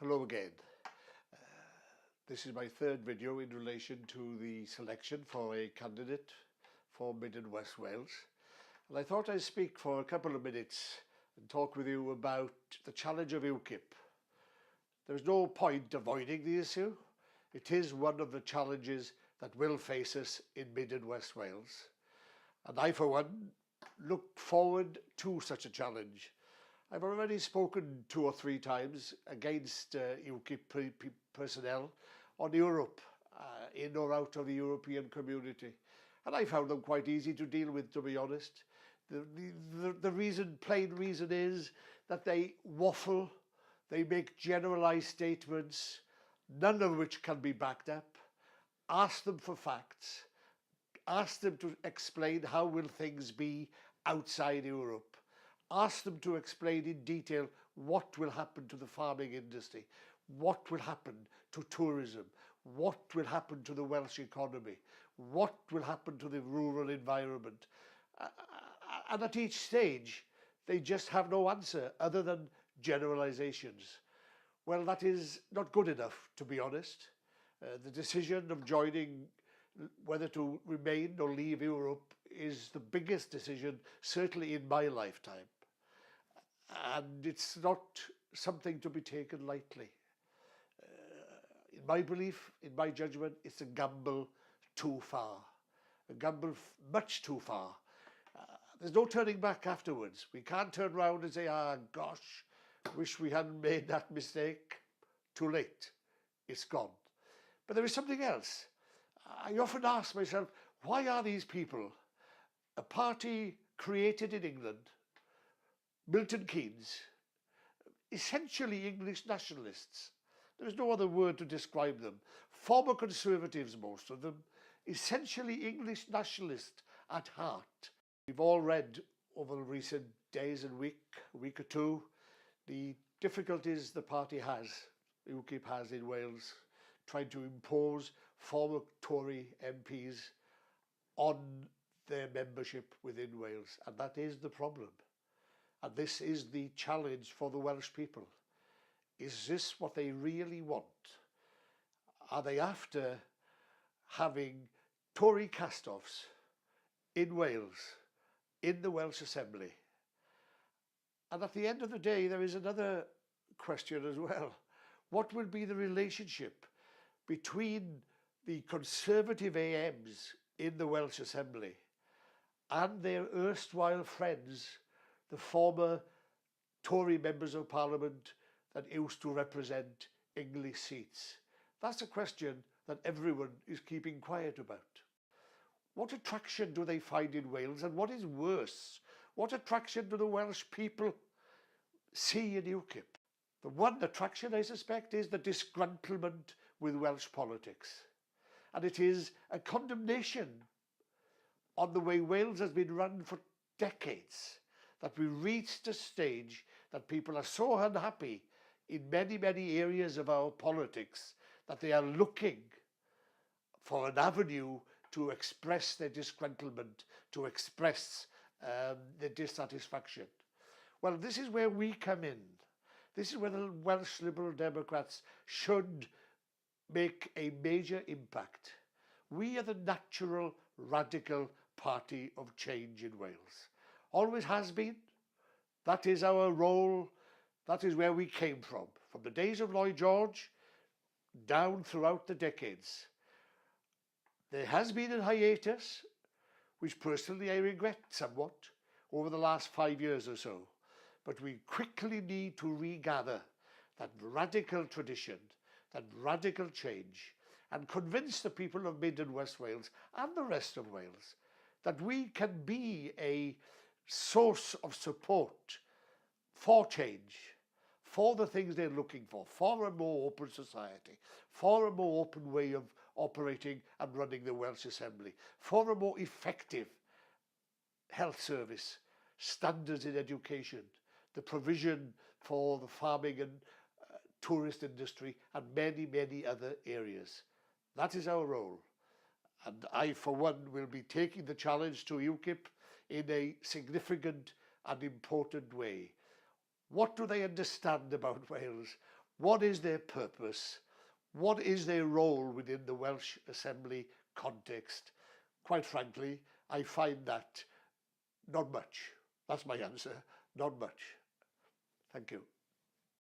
Hello again. This is my third video in relation to the selection for a candidate for Mid and West Wales. And I thought I'd speak for a couple of minutes and talk with you about the challenge of UKIP. There's no point avoiding the issue. It is one of the challenges that will face us in Mid and West Wales. And I, for one, look forward to such a challenge. I've already spoken 2 or 3 times against UKIP personnel on Europe, in or out of the European community. And I found them quite easy to deal with, to be honest. The plain reason is that they waffle, they make generalised statements, none of which can be backed up. Ask them for facts, ask them to explain how will things be outside Europe. Ask them to explain in detail what will happen to the farming industry, what will happen to tourism, what will happen to the Welsh economy, what will happen to the rural environment. And at each stage, they just have no answer other than generalisations. Well, that is not good enough, to be honest. The decision of joining, whether to remain or leave Europe, is the biggest decision, certainly in my lifetime. And it's not something to be taken lightly. In my belief, in my judgment, it's a gamble too far. A gamble much too far. There's no turning back afterwards. We can't turn around and say, gosh, wish we hadn't made that mistake. Too late. It's gone. But there is something else. I often ask myself, why are these people, a party created in England, Milton Keynes, essentially English nationalists. There is no other word to describe them. Former Conservatives, most of them, essentially English nationalists at heart. We've all read over the recent days and week or two, the difficulties the party has, UKIP has in Wales, trying to impose former Tory MPs on their membership within Wales. And that is the problem. And this is the challenge for the Welsh people. Is this what they really want? Are they after having Tory cast-offs in Wales, in the Welsh Assembly? And at the end of the day, there is another question as well. What will be the relationship between the Conservative AMs in the Welsh Assembly and their erstwhile friends, the former Tory members of Parliament that used to represent English seats? That's a question that everyone is keeping quiet about. What attraction do they find in Wales, and what is worse, what attraction do the Welsh people see in UKIP? The one attraction, I suspect, is the disgruntlement with Welsh politics. And it is a condemnation on the way Wales has been run for decades, that we reached a stage that people are so unhappy in many, many areas of our politics that they are looking for an avenue to express their disgruntlement, to express their dissatisfaction. Well, this is where we come in. This is where the Welsh Liberal Democrats should make a major impact. We are the natural, radical party of change in Wales. Always has been. That is our role. That is where we came from the days of Lloyd George down throughout the decades. There has been a hiatus, which personally I regret somewhat, over the last 5 years or so. But we quickly need to regather that radical tradition, that radical change, and convince the people of Mid and West Wales and the rest of Wales that we can be a source of support for change, for the things they're looking for a more open society, for a more open way of operating and running the Welsh Assembly, for a more effective health service, standards in education, the provision for the farming and tourist industry, and many, many other areas. That is our role. And I, for one, will be taking the challenge to UKIP in a significant and important way. What do they understand about Wales? What is their purpose? What is their role within the Welsh Assembly context? Quite frankly, I find that not much. That's my answer, not much. Thank you.